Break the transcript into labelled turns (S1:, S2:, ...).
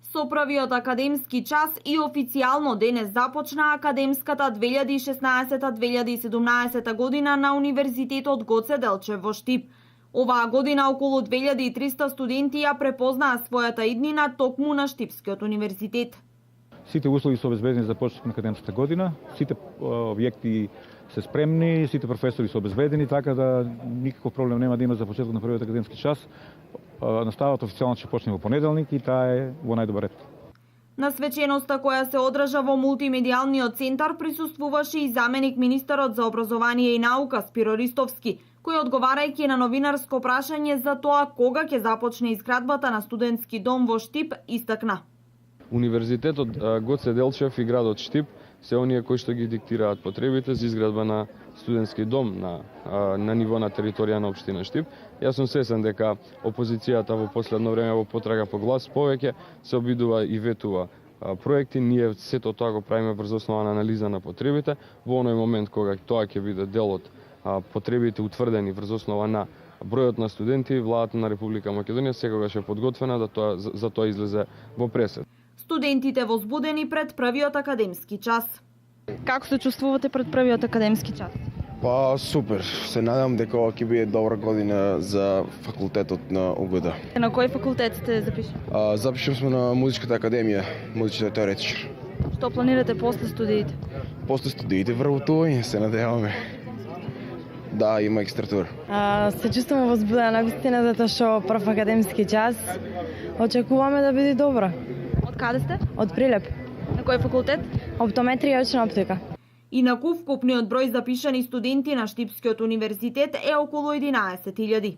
S1: Со првиот академски час и официјално денес започна академската 2016-2017 година на Универзитетот Гоце Делчев во Штип. Оваа година околу 2300 студенти ја препознаа својата иднина токму на Штипскиот универзитет.
S2: Сите услови се обезбедени за почеток на академската година, сите објекти се спремни, сите професори се обезбедени, така да никаков проблем нема да има за почеток на првиот академски час. Наставата официјално ќе почне во понеделник и таа е во најдобар ред.
S1: На свеченоста која се одржа во мултимедијалниот центар присуствуваше и заменик министерот за образование и наука Спиро Ристовски, кој одговарајќи на новинарско прашање за тоа кога ќе започне изградбата на студентски дом во Штип, истакна.
S3: Универзитетот Гоце Делчев и градот Штип се оние кои што ги диктираат потребите за изградба на студентски дом на ниво на територија на општина Штип. Јас сум свесен дека опозицијата во последно време во потрага по глас повеќе се обидува и ветува проекти. Ние сето тоа го правиме врз основа на анализа на потребите. Во оној момент кога тоа ќе биде дел од потребите утврдени врз основа на бројот на студенти, владата на Република Македонија секогаш е подготвена да за тоа излезе во пресед.
S1: Студентите возбудени пред првиот академски час.
S4: Како се чувствувате пред првиот академски час?
S5: Па супер, се надам дека ова ќе биде добра година за факултетот на УГД.
S4: На кој факултет сте запишани?
S5: Запишам сме на музичката академија, музичен теоретичар.
S4: Што планирате после студиите?
S5: После студиите вработување, се надеваме. Да, има екстратура.
S6: Се чувствувам возбудена навистина затоа што прв академски час очекуваме да биде добро.
S4: Од каде сте?
S6: Од Прилеп.
S4: На кој факултет?
S6: Оптометрија и очна оптика.
S1: Инаков вкупниот број запишани студенти на Штипскиот универзитет е околу 11.000.